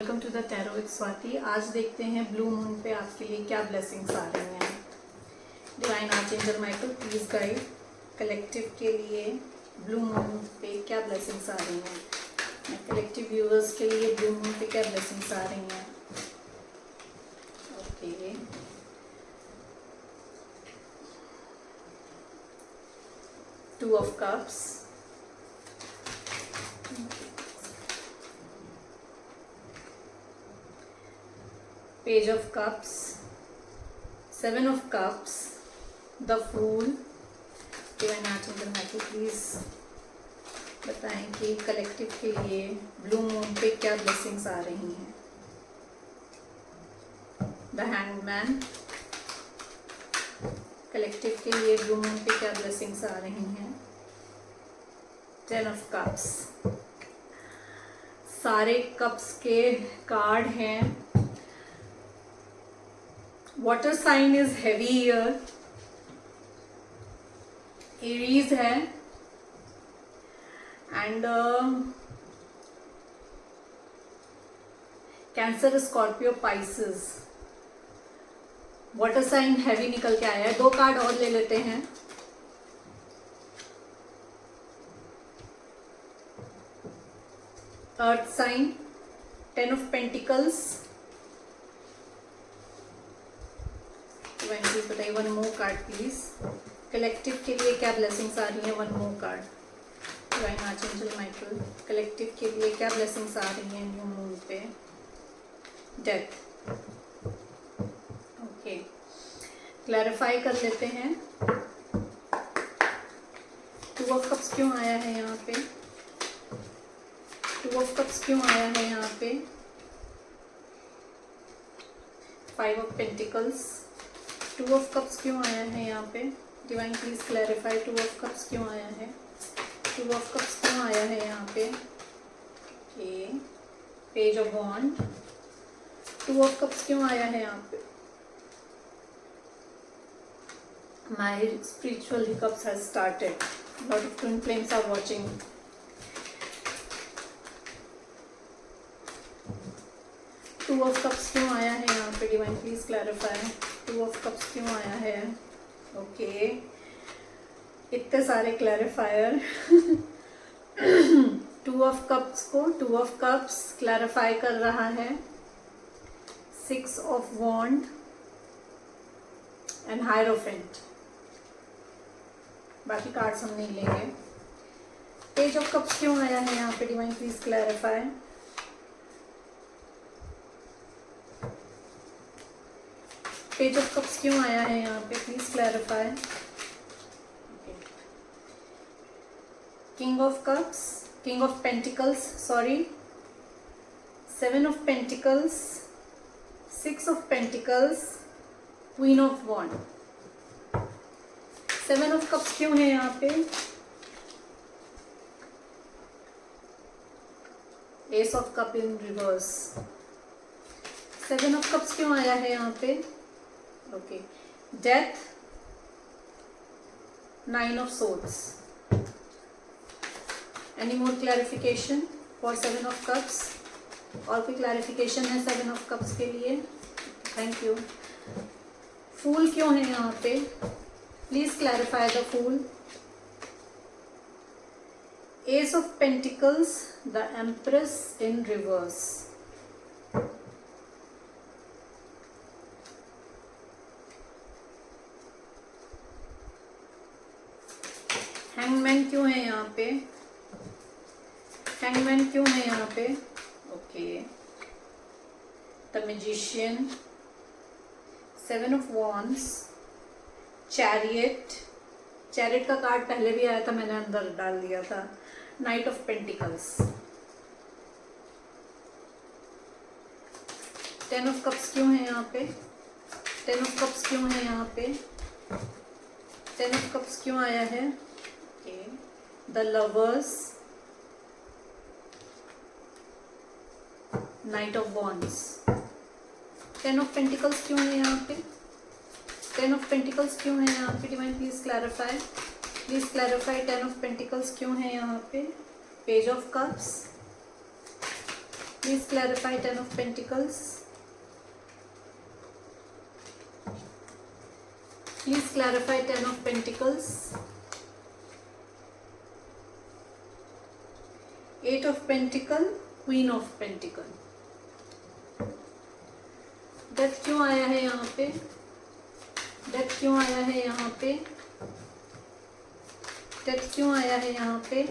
Welcome to the tarot with Swati. आज देखते हैं ब्लू मून पे आपके लिए क्या ब्लेसिंग्स आ रही हैं। Divine archangel Michael please guide collective के लिए ब्लू मून पे क्या ब्लेसिंग्स आ रही हैं। कलेक्टिव व्यूअर्स के लिए ब्लू मून पे क्या ब्लेसिंग्स आ रही हैं। Okay, two of cups, Page of Cups, Seven of Cups, The Fool। Divine archangel Michael please बताएं कि कलेक्टिव के लिए ब्लू मून पे क्या ब्लेसिंग्स आ रही हैं। द हैंगमैन, कलेक्टिव के लिए ब्लू मून पे क्या ब्लेसिंग्स आ रही हैं। 10 ऑफ कप्स, सारे कप्स के कार्ड हैं। Water sign is heavy year, Aries है and cancer, Scorpio, Pisces. Water sign heavy निकल के आया है। दो कार्ड और ले लेते हैं। Earth sign, 10 of pentacles. Please बताइए, one more card please. Collective के लिए क्या ब्लेसिंग्स आ रही हैं। One more card. Divine archangel Michael, collective के लिए क्या ब्लेसिंग्स आ रही हैं न्यू मून पे। डेथ। ओके, क्लैरिफाई कर लेते हैं। टू ऑफ कप्स क्यों आया है यहाँ पे। टू ऑफ कप्स क्यों आया है यहाँ पे। 5 of pentacles. To of cups क्यों आया है यहाँ पे। Divine please clarify, two of cups क्यों आया है। टू ऑफ कप्स क्यों आया है यहाँ पे। Okay, page of wand. Two of cups क्यों आया है यहाँ पे। My spiritual hiccups has started, lot of twin flames are watching. Two of cups क्यों आया है यहाँ पे। Divine please clarify, two of cups क्यों आया है। ओके, इतने सारे क्लैरिफायर। टू ऑफ कप्स को टू ऑफ कप्स क्लैरिफाई कर रहा है। 6 ऑफ वॉन्ड एंड हायरोफेंट। बाकी कार्ड्स हम नहीं लेंगे। पेज ऑफ कप्स क्यों आया है यहाँ पे। Divine please clarify. Page of cups क्यों आया है यहाँ पे, please clarify. King of cups, king of pentacles, sorry, 7 of pentacles, 6 of pentacles, queen of wand. 7 of cups क्यों है यहाँ पे। Ace of cup in reverse. 7 of cups क्यों आया है यहाँ पे। Okay, death, 9 of swords. Any more clarification for 7 of cups. और कोई क्लैरिफिकेशन है 7 ऑफ कप्स के लिए। Thank you. फूल क्यों है यहाँ पे, please clarify the fool. Ace of pentacles, the empress in reverse. Hangman क्यों है यहाँ पे। हैंगमैन क्यों है यहाँ पे। Okay, the magician, 7 of wands, chariot. Chariot का कार्ड पहले भी आया था, मैंने अंदर डाल दिया था। Knight of pentacles. 10 of cups क्यों है यहाँ पे। 10 ऑफ कप्स क्यों है यहाँ पे। 10 ऑफ कप्स क्यों आया है। The lovers, night of wands. 10 of pentacles क्यों है यहाँ पे। 10 ऑफ पेंटिकल्स क्यों है यहाँ पे। Divine please clarify, please clarify 10 of pentacles क्यों है यहाँ पे। Page of cups, Please clarify Ten of Pentacles. Please clarify Ten of Pentacles. Eight of Pentacle, Queen of Pentacle. Death क्यों आया है यहाँ पे? डेथ क्यों आया है यहाँ पे? डेथ क्यों आया है यहाँ पे?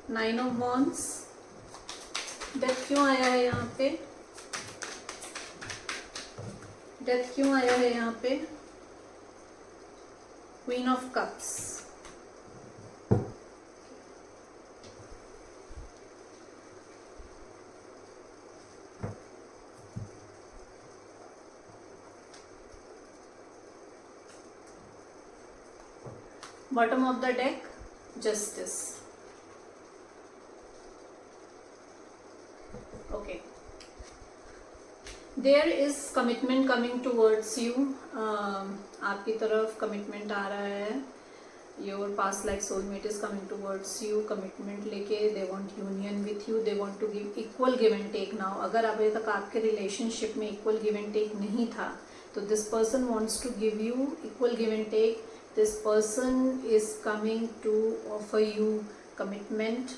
Nine of wands. डेथ क्यों आया है यहाँ पे? डेथ क्यों आया है यहाँ पे? Queen of cups. Bottom of the deck, Justice. Okay. There is commitment coming towards you. आपकी तरफ commitment आ रहा है. Your past life soulmate is coming towards you. Commitment लेके they want union with you. They want to give equal give and take now. अगर अभी तक आपके relationship में equal give and take नहीं था, तो this person wants to give you equal give and take. This person is coming to offer you commitment.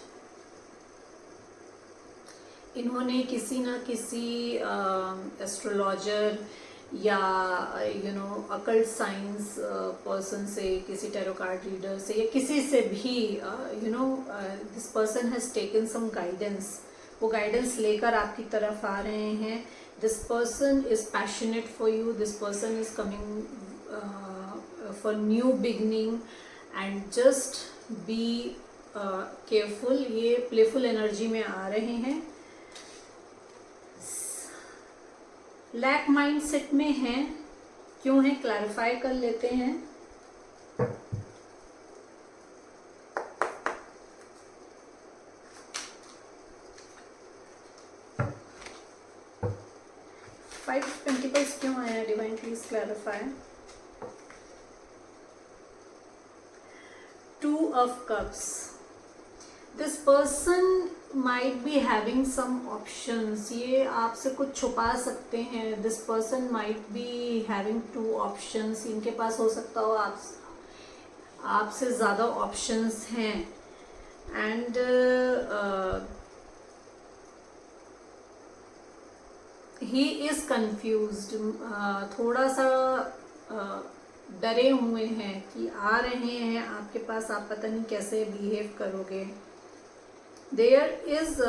इन्होंने किसी ना किसी एस्ट्रोलॉजर या अकल्ट साइंस पर्सन से, किसी टैरो कार्ड रीडर से या किसी से भी this person has taken some guidance. वो गाइडेंस लेकर आपकी तरफ आ रहे हैं. This person is passionate for you. This person is coming for new beginning and just be careful. ये playful energy में आ रहे हैं. lack mindset में हैं. क्यों है clarify कर लेते हैं. Five of Pentacles क्यों आया? Divine please clarify. Two of Cups. This person might be having some options. ये आपसे कुछ छुपा सकते हैं. This person might be having two options. इनके पास हो सकता हो आपसे ज़्यादा options हैं. And he is confused. थोड़ा सा डरे हुए हैं कि आ रहे हैं आपके पास, आप पता नहीं कैसे बिहेव करोगे. There is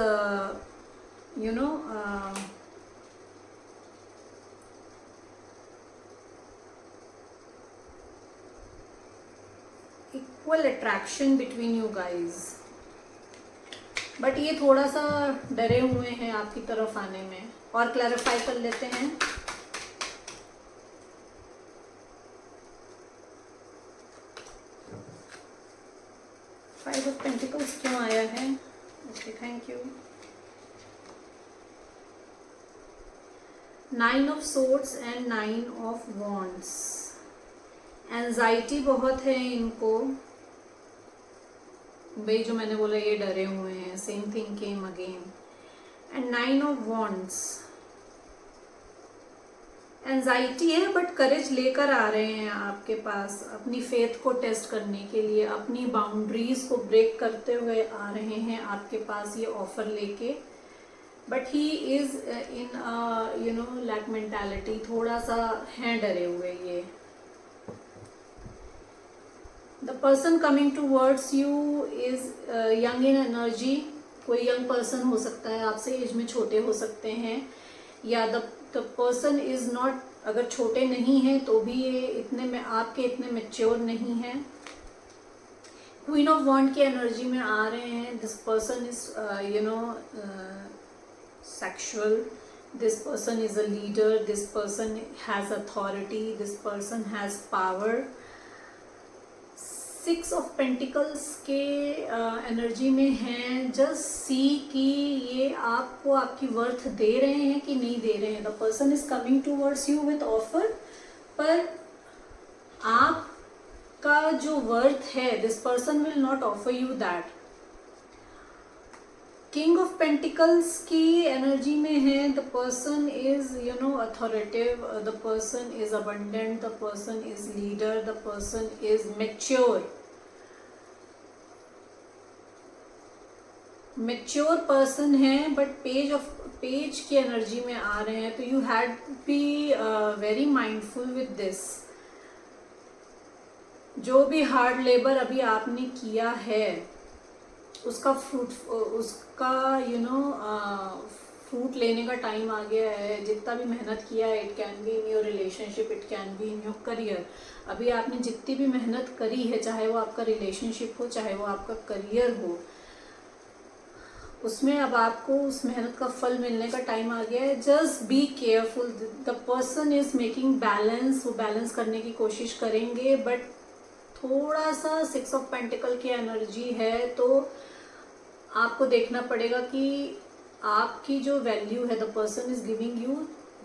equal attraction between you guys. But ये थोड़ा सा डरे हुए हैं आपकी तरफ आने में. और क्लैरिफाई कर लेते हैं. फाइव ऑफ पेंटिकल्स क्यों आया है? Okay, thank you. Nine of swords and nine of wands. Anxiety बहुत है इनको. भाई जो मैंने बोला ये डरे हुए हैं. Same thing came again. And nine of wands. Anxiety है बट करेज लेकर आ रहे हैं आपके पास अपनी फेथ को टेस्ट करने के लिए. अपनी बाउंड्रीज को ब्रेक करते हुए आ रहे हैं आपके पास ये ऑफर लेके. But he is in lack mentality. थोड़ा सा हैं डरे हुए ये. The person coming towards you is young in energy. कोई यंग पर्सन हो सकता है, आपसे एज में छोटे हो सकते हैं. या द पर्सन इज नॉट, अगर छोटे नहीं हैं तो भी ये इतने में आपके इतने मैच्योर नहीं हैं. क्वीन ऑफ वॉन्ड की एनर्जी में आ रहे हैं. This person is sexual. This person is a leader. This person has authority. This person has power. Six of pentacles के एनर्जी में हैं. जस्ट सी कि ये आपको आपकी वर्थ दे रहे हैं कि नहीं दे रहे हैं. The person is coming towards you with offer. पर आपका जो वर्थ है, this person will not offer you that. King of pentacles की एनर्जी में है the person is authoritative, the person is abundant, the person is leader, the person is mature person है, but page की energy में आ रहे हैं, तो you had be very mindful with this. जो भी हार्ड लेबर अभी आपने किया है उसका फ्रूट लेने का टाइम आ गया है। जितना भी मेहनत किया है, it can be in your relationship, it can be in your career. अभी आपने जितनी भी मेहनत करी है, चाहे वो आपका रिलेशनशिप हो, चाहे वो आपका करियर हो, उसमें अब आपको उस मेहनत का फल मिलने का टाइम आ गया है। Just be careful, the person is making balance, वो बैलेंस करने की कोशिश करेंगे, बट थोड़ा सा 6 ऑफ पेंटिकल की एनर्जी है, तो आपको देखना पड़ेगा कि आपकी जो वैल्यू है, the person is giving you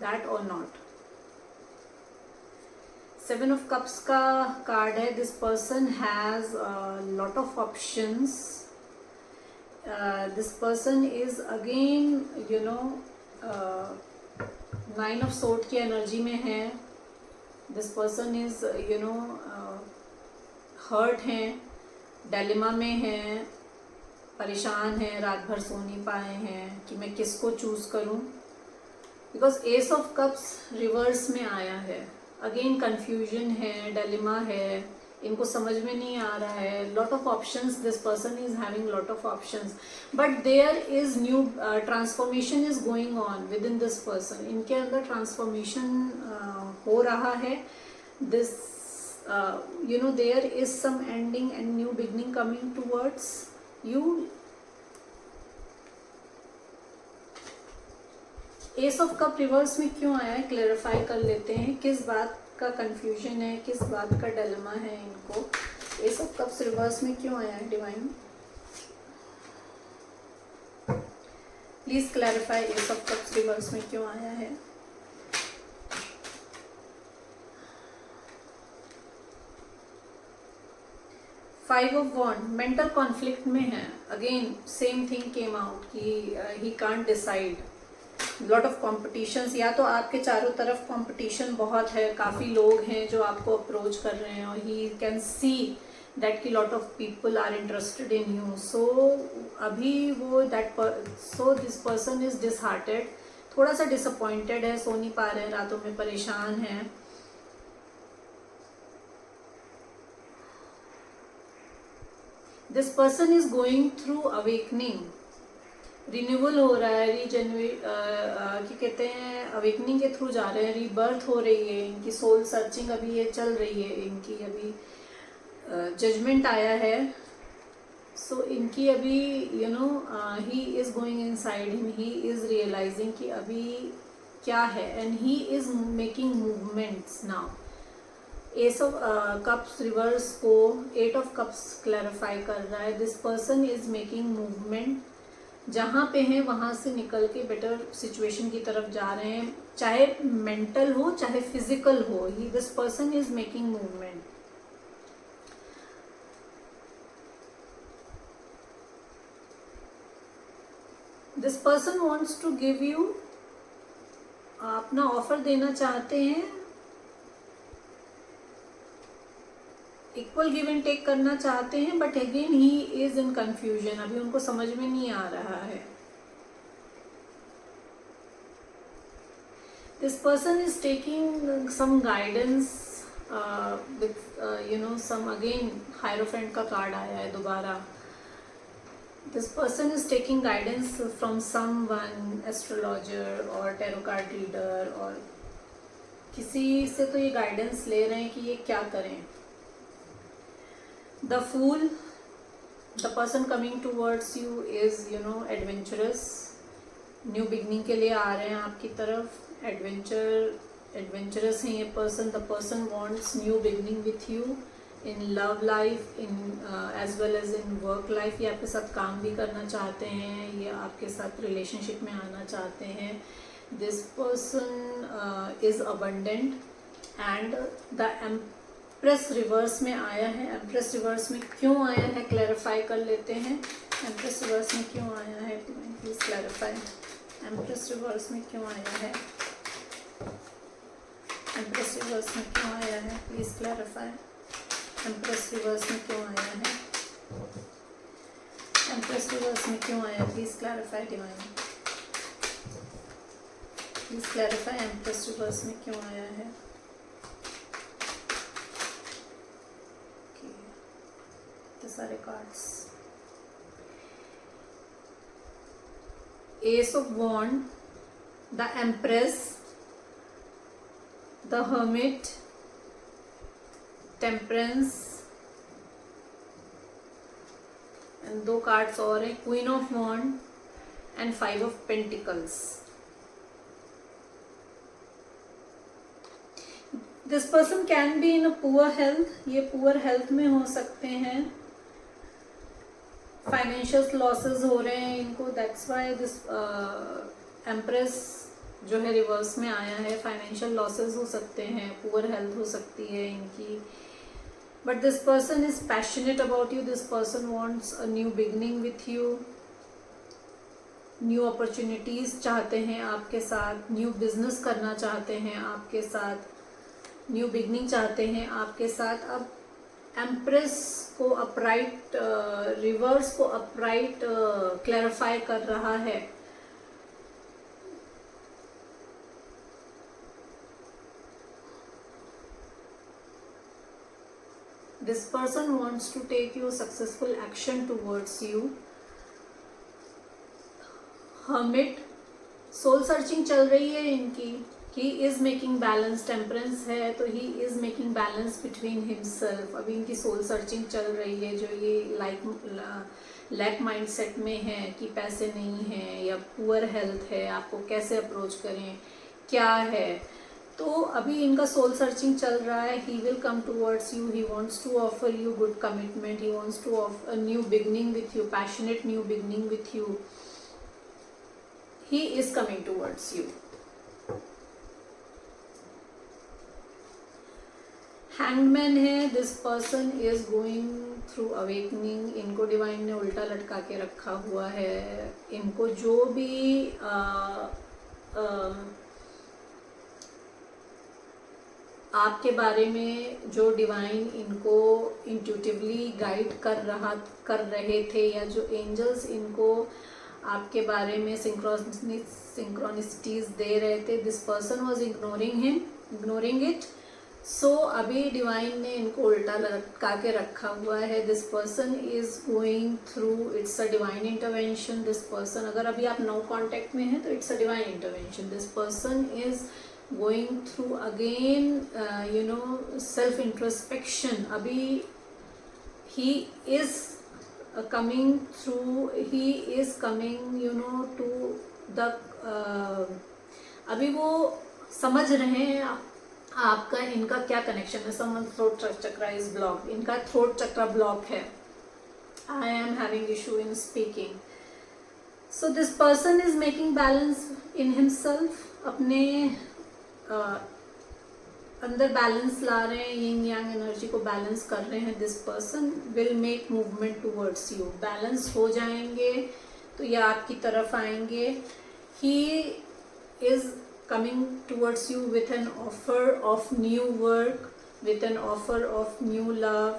that और नॉट। 7 ऑफ कप्स का कार्ड है। This person has lot of options. This person is again 9 of sword की एनर्जी में है। दिस पर्सन इज हर्ट हैं, डायलेमा में हैं, परेशान हैं, रात भर सो नहीं पाए हैं कि मैं किसको चूज करूं, because S of cups reverse में आया है। अगेन कंफ्यूजन है, डायलेमा है, इनको समझ में नहीं आ रहा है। Lot of options, this person is having lot of options, but there is new transformation is going on within this person. इनके अंदर ट्रांसफॉर्मेशन हो रहा है। This there is some ending and new beginning coming towards you. S of cup reverse में क्यों आया है, clarify कर लेते हैं। किस बात का कंफ्यूजन है, किस बात का डिलेमा है इनको। एस ऑफ कप्स रिवर्स में क्यों आया है divine, please clarify. Ace of cups reverse में क्यों आया है। Five of wand mental conflict में है। Again same thing came out कि he can't decide. Lot of competitions, या तो आपके चारों तरफ कॉम्पिटिशन बहुत है, काफ़ी लोग हैं जो आपको अप्रोच कर रहे हैं, और ही कैन सी दैट की lot of people are interested in you. So अभी वो so this person is disheartened, थोड़ा सा डिसअपॉइंटेड है, सो नहीं पा रहे हैं, रातों में परेशान हैं। This person is going through awakening, renewal हो रहा है, क्या कहते हैं, अवेकनिंग के थ्रू जा रहे हैं, रीबर्थ हो रही है इनकी, सोल सर्चिंग अभी ये चल रही है इनकी। अभी जजमेंट आया है, सो इनकी अभी he is going inside him, he is realizing कि अभी क्या है, and he is making movements now. Ace of cups reverse को 8 ऑफ कप्स क्लैरिफाई कर रहा है। This person is making movement, जहाँ पे हैं वहाँ से निकल के बेटर सिचुएशन की तरफ जा रहे हैं, चाहे मेंटल हो चाहे फिजिकल हो। He this person is making movement. This person wants to give you, अपना ऑफर देना चाहते हैं, इक्वल गिव एंड टेक करना चाहते हैं, but again he is in confusion, अभी उनको समझ में नहीं आ रहा है। This person is taking some guidance with some, again hierophant का कार्ड आया है दोबारा। This person is taking guidance from someone, astrologer और टैरो कार्ड रीडर, और किसी से तो ये गाइडेंस ले रहे हैं कि ये क्या करें। The Fool, the person coming towards you is adventurous, new beginning के लिए आ रहे हैं आपकी तरफ। एडवेंचरस है ये पर्सन। The person wants new beginning with you in love life, in as well as in work life. ये आपके साथ काम भी करना चाहते हैं, ये आपके साथ रिलेशनशिप में आना चाहते हैं। This person is abundant, and the empress reverse में आया है। एम्प्रेस रिवर्स में क्यों आया है क्लैरिफाई कर लेते हैं। एम्प्रेस रिवर्स में क्यों आया है, प्लीज क्लैरिफाई। एम्प्रेस रिवर्स में क्यों आया है, एम्प्रेस रिवर्स में क्यों आया है, प्लीज क्लैरिफाई। एम्प्रेस रिवर्स में क्यों आया है, एम्प्रेस रिवर्स में क्यों आया, please clarify divine, please clarify. Empress reverse में क्यों आया है। तो सारे cards, ace of wand, the empress, the hermit, temperance, and 2 cards और है, queen of wand and 5 of pentacles. This person can be in a poor health, ये poor health में हो सकते हैं, फाइनेंशियल लॉसेस हो रहे हैं इनको, दैट्स व्हाई दिस एम्प्रेस जो है रिवर्स में आया है। फाइनेंशियल लॉसेस हो सकते हैं, पुअर हेल्थ हो सकती है इनकी, but this person is passionate about you, this person wants a new beginning with you, new opportunities चाहते हैं आपके साथ, न्यू बिजनेस करना चाहते हैं आपके साथ, न्यू बिगनिंग चाहते हैं आपके साथ। अब एम्प्रेस को अपराइट, रिवर्स को अपराइट क्लैरिफाई कर रहा है। This person wants to take your successful action towards you. Hermit, soul searching चल रही है इनकी, he is making balance, temperance है तो he is making balance between himself. अभी इनकी सोल सर्चिंग चल रही है, जो ये लैक माइंडसेट में है कि पैसे नहीं है या पुअर हेल्थ है, आपको कैसे अप्रोच करें, क्या है। तो अभी इनका सोल सर्चिंग चल रहा है। He will come towards you, he wants to offer you good commitment, he wants to offer a new beginning with you, passionate new beginning with you. He is coming towards you. Hangman है, this person is going through awakening. इनको divine ने उल्टा लटका के रखा हुआ है। इनको जो भी आपके बारे में जो डिवाइन इनको इंट्यूटिवली गाइड कर रहे थे, या जो एंजल्स इनको आपके बारे में सिंक्रोनिसिटीज दे रहे थे, this person was ignoring it. So अभी डिवाइन ने इनको उल्टा लटका के रखा हुआ है। This person is going through, it's a divine intervention. This person, अगर अभी आप नो कांटेक्ट में हैं तो it's a divine intervention. This person is going through again self introspection. अभी he is coming through, he is coming to the अभी वो समझ रहे हैं आपका इनका क्या कनेक्शन है। someone's throat chakra is blocked, इनका थ्रोट चक्रा ब्लॉक है। I am having issue in speaking. So this person is making balance in himself, अपने अंदर बैलेंस ला रहे हैं, यिंग यांग एनर्जी को बैलेंस कर रहे हैं। This person will make movement towards you, balance हो जाएंगे तो ये आपकी तरफ आएंगे। He is coming towards you with an offer of new work, with an offer of new love.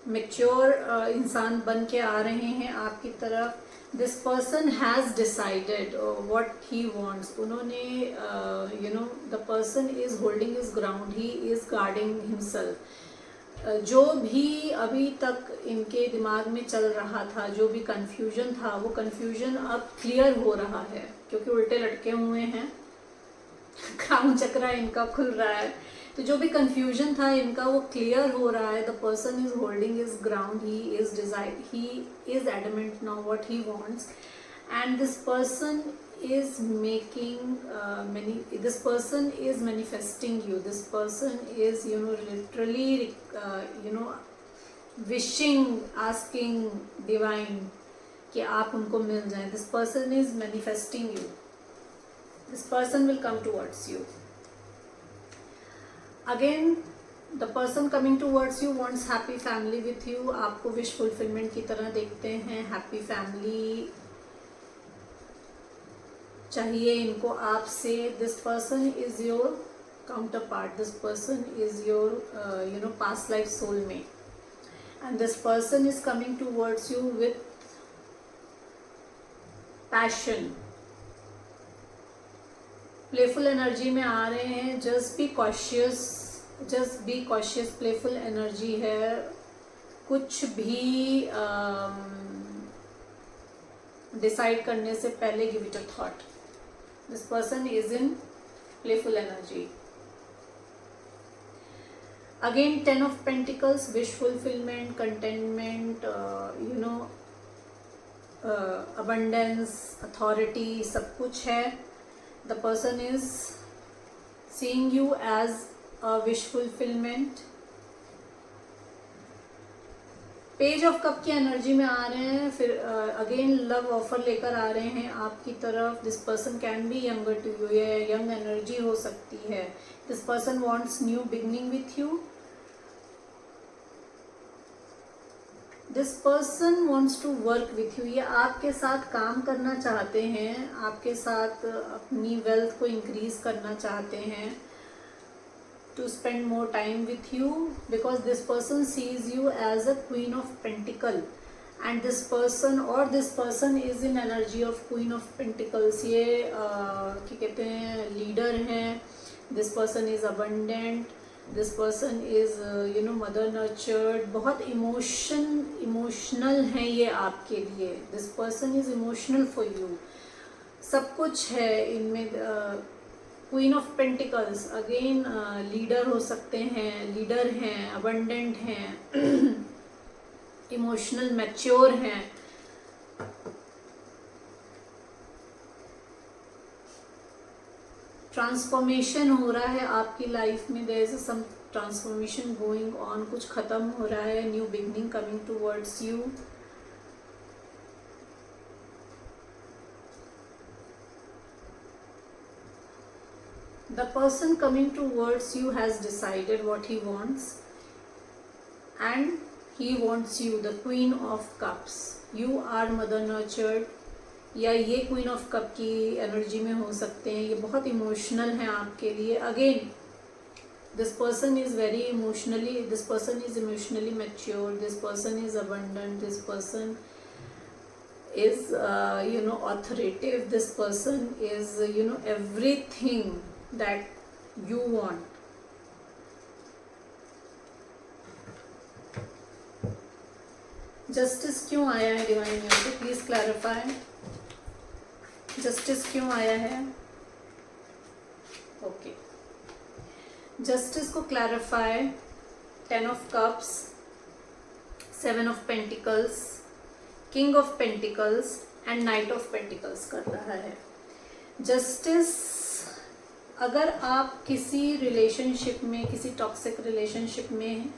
Mature इंसान बन के आ रहे हैं आपकी तरफ। This person has decided what he wants. उन्होंने the person is holding his ground, he is guarding himself. जो भी अभी तक इनके दिमाग में चल रहा था, जो भी कंफ्यूजन था, वो कंफ्यूजन अब क्लियर हो रहा है क्योंकि उल्टे लटके हुए हैं। क्राउन चक्रा इनका खुल रहा है, तो जो भी कंफ्यूजन था इनका वो क्लियर हो रहा है। The person is holding his ground, he is adamant now what he wants, and this person is making this person is manifesting you. This person is literally wishing, asking divine कि आप उनको मिल जाएं। This person is manifesting you. This person will come towards you. Again the person coming towards you wants happy family with you, आपको wish fulfilment की तरह देखते हैं, happy family चाहिए इनको आपसे। This person is your counter part, this person is your past life soulmate and this person is coming towards you with passion, playful energy में आ रहे हैं। Just be cautious, just be cautious, playful energy है। कुछ भी decide करने से पहले give it a thought. This person is in playful energy. Again 10 of pentacles, wish fulfilment, contentment, abundance, authority, सब कुछ है। The person is seeing you as a wish fulfilment. Page of cup की energy में आ रहे हैं। फिर again love offer लेकर आ रहे हैं आपकी तरफ। This person can be younger to you, ये यंग एनर्जी हो सकती है। This person wants new beginning with you. This person wants to work with you, ये आपके साथ काम करना चाहते हैं, आपके साथ अपनी वेल्थ को इंक्रीज करना चाहते हैं, to spend more time with you, because this person sees you as a queen of pentacle and this person is in energy of queen of pentacles. ये क्या कहते हैं, लीडर हैं। This person is abundant, this person is mother nurtured, बहुत emotional है ये आपके लिए। This person is emotional for you, सब कुछ है इनमें। Queen of pentacles, again leader हो सकते हैं, लीडर हैं, अबंडेंट हैं, इमोशनल मैच्योर हैं। ट्रांसफॉर्मेशन हो रहा है आपकी लाइफ में। There is some transformation going on, कुछ खत्म हो रहा है, new beginning coming towards you. The person coming towards you has decided what he wants and he wants you, the queen of cups. You are mother nurtured, या ये queen of cup की energy में हो सकते हैं। ये बहुत emotional हैं आपके लिए। Again this person is very emotionally, this person is emotionally mature, this person is abundant, this person is authoritative, this person is everything that you want. Justice क्यों आया है डिवाइन यहाँ पे, प्लीज क्लैरिफाई। जस्टिस क्यों आया है? Okay, justice को clarify 10 of cups, 7 of pentacles, king of pentacles and night of pentacles कर रहा है। जस्टिस, अगर आप किसी रिलेशनशिप में, किसी टॉक्सिक रिलेशनशिप में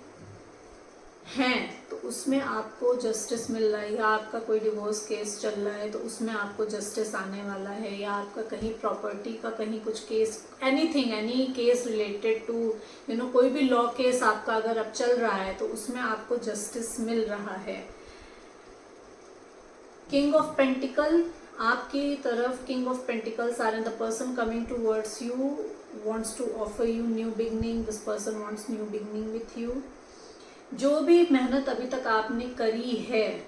हैं तो उसमें आपको जस्टिस मिल रहा है, या आपका कोई डिवोर्स केस चल रहा है तो उसमें आपको जस्टिस आने वाला है, या आपका कहीं प्रॉपर्टी का कहीं कुछ case, anything, any case related to कोई भी लॉ केस आपका अगर अब चल रहा है तो उसमें आपको जस्टिस मिल रहा है। किंग ऑफ पेंटिकल आपकी तरफ, king of pentacles are and the person coming towards you wants to offer you new beginning, this person wants new beginning with you. जो भी मेहनत अभी तक आपने करी है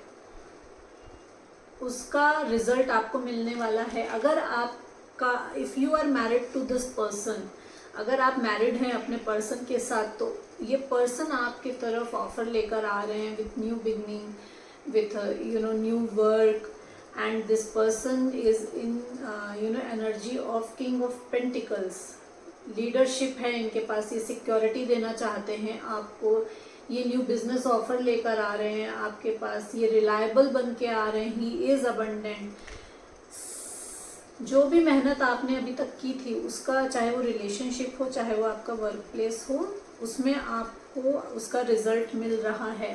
उसका रिजल्ट आपको मिलने वाला है। अगर आपका, if you are married to this person, अगर आप मैरिड हैं अपने पर्सन के साथ, तो ये पर्सन आपकी तरफ ऑफर लेकर आ रहे हैं with new beginning, with new work, and this person is in energy of king of pentacles, leadership है इनके पास, ये सिक्योरिटी देना चाहते हैं आपको, ये न्यू बिजनेस ऑफर लेकर आ रहे हैं आपके पास, ये रिलायबल बन के आ रहे हैं, ही इज अबंडेंट। जो भी मेहनत आपने अभी तक की थी उसका, चाहे वो रिलेशनशिप हो, चाहे वो आपका वर्क प्लेस हो, उसमें आपको उसका रिजल्ट मिल रहा है।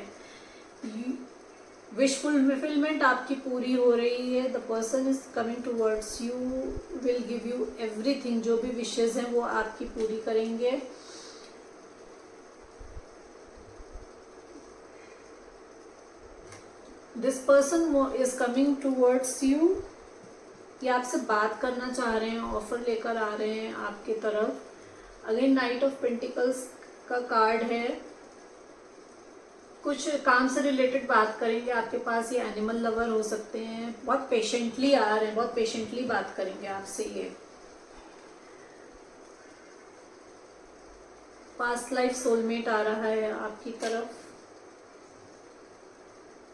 विश फुलफिलमेंट आपकी पूरी हो रही है। The person is coming towards you, will give you everything, जो भी विशेज हैं वो आपकी पूरी करेंगे। This person is coming towards you, ये आपसे बात करना चाह रहे हैं, ऑफर लेकर आ रहे हैं आपकी तरफ। अगेन नाइट ऑफ पेंटिकल्स का कार्ड है। कुछ काम से रिलेटेड बात करेंगे आपके पास, ये एनिमल लवर हो सकते हैं, बहुत पेशेंटली आ रहे हैं, बहुत पेशेंटली बात करेंगे आपसे। ये पास्ट लाइफ सोलमेट आ रहा है आपकी तरफ।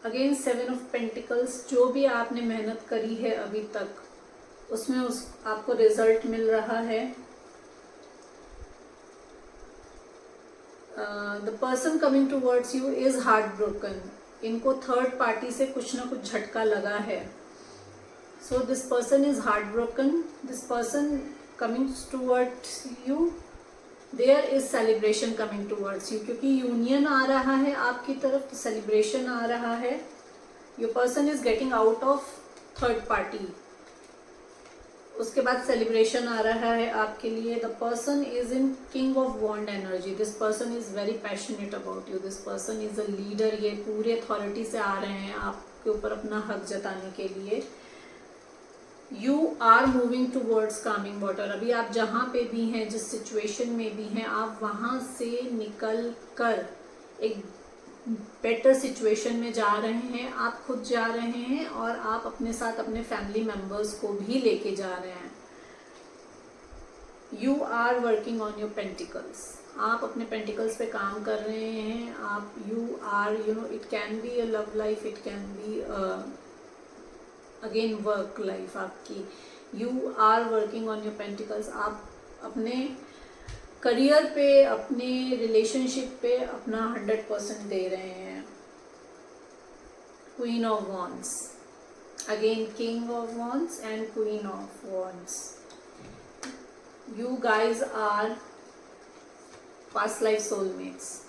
अगेन 7 ऑफ पेंटिकल्स, जो भी आपने मेहनत करी है अभी तक उसमें आपको रिजल्ट मिल रहा है। The person coming towards you is heart broken, इनको थर्ड पार्टी से कुछ ना कुछ झटका लगा है। So this person is heart broken, this person coming towards you, there is celebration coming towards you, क्योंकि यूनियन आ रहा है आपकी तरफ तो सेलिब्रेशन आ रहा है। Your person is getting out of third party, उसके बाद सेलिब्रेशन आ रहा है आपके लिए। The person is in king of wand energy, this person is very passionate about you, this person is a leader, ये पूरी अथॉरिटी से आ रहे हैं आपके ऊपर अपना हक जताने के लिए। You are moving towards calming water, अभी आप जहाँ पे भी हैं, जिस सिचुएशन में भी हैं, आप वहाँ से निकल कर एक बेटर सिचुएशन में जा रहे हैं। आप खुद जा रहे हैं और आप अपने साथ अपने फैमिली मेंबर्स को भी लेके जा रहे हैं। You are working on your pentacles, आप अपने पेंटिकल्स पे काम कर रहे हैं। आप you are it can be a love life, it can be again work life आपकी। You are working on your pentacles, आप अपने करियर पे, अपने रिलेशनशिप पे अपना 100% दे रहे हैं। Queen of wands, again king of wands and queen of wands. You guys are past life soulmates.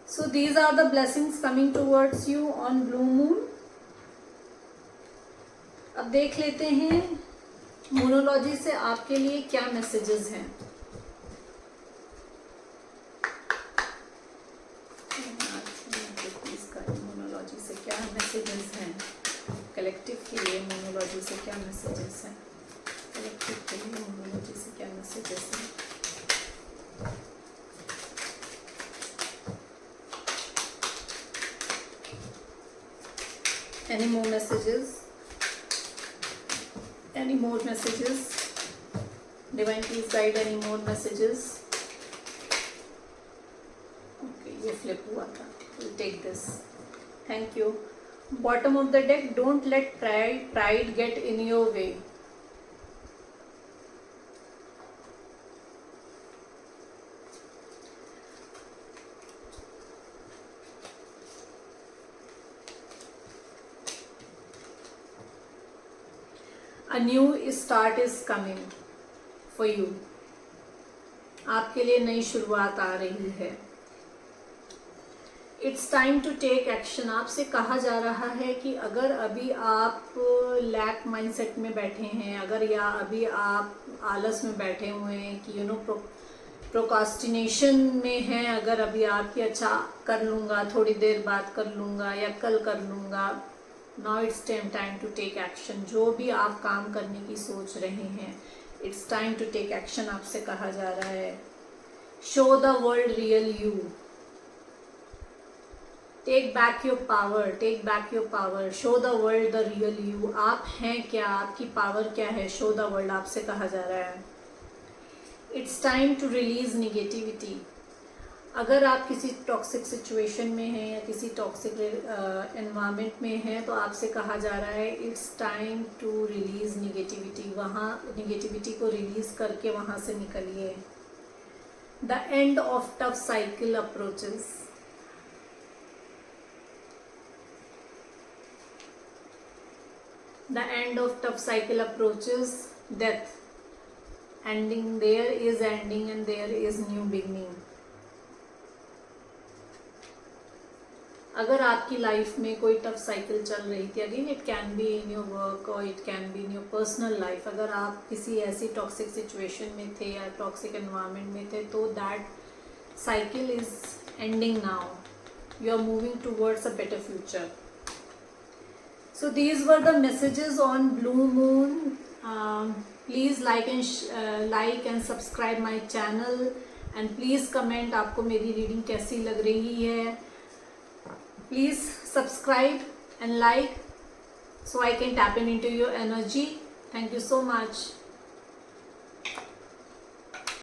So these are the blessings coming towards you on blue moon. अब देख लेते हैं मोनोलॉजी से आपके लिए क्या मैसेजेस हैं। मोनोलॉजी से क्या मैसेजेस हैं, कलेक्टिव के लिए मोनोलॉजी से क्या मैसेजेस हैं, कलेक्टिव के लिए मोनोलॉजी से क्या मैसेजेस हैं। Any more messages? Any more messages? Divine please guide any more messages? Okay, ये flip हुआ था. We'll take this. Thank you. Bottom of the deck, don't let pride get in your way. A new start is coming for you. आपके लिए नई शुरुआत आ रही है। It's time to take action. आपसे कहा जा रहा है कि अगर अभी आप लैक माइंडसेट में बैठे हैं, अगर या अभी आप आलस में बैठे हुए हैं कि प्रोकास्टिनेशन में हैं, अगर अभी आप कि अच्छा कर लूँगा, थोड़ी देर बाद कर लूँगा या कल कर लूँगा, Now it's time to take action. जो भी आप काम करने की सोच रहे हैं, it's time to take action आपसे कहा जा रहा है। Show the world real you. Take back your power. Take back your power. Show the world the real you. आप हैं क्या, आपकी पावर क्या है, show the world आपसे कहा जा रहा है। It's time to release negativity. अगर आप किसी टॉक्सिक सिचुएशन में हैं या किसी टॉक्सिक एनवायरनमेंट में हैं तो आपसे कहा जा रहा है it's time to release negativity. वहाँ निगेटिविटी को रिलीज करके वहाँ से निकलिए। The end of tough cycle approaches. The end of tough cycle approaches, death. Ending, there is ending and there is new beginning. अगर आपकी लाइफ में कोई टफ साइकिल चल रही थी, again it can be in your work और it can be in your personal life, अगर आप किसी ऐसी टॉक्सिक सिचुएशन में थे या टॉक्सिक एनवायरनमेंट में थे, तो that cycle is ending now. You are moving towards a better future. So these were the messages on blue moon. Please like and subscribe my channel and please comment आपको मेरी reading कैसी लग रही है. Please subscribe and like so I can tap into your energy. Thank you so much.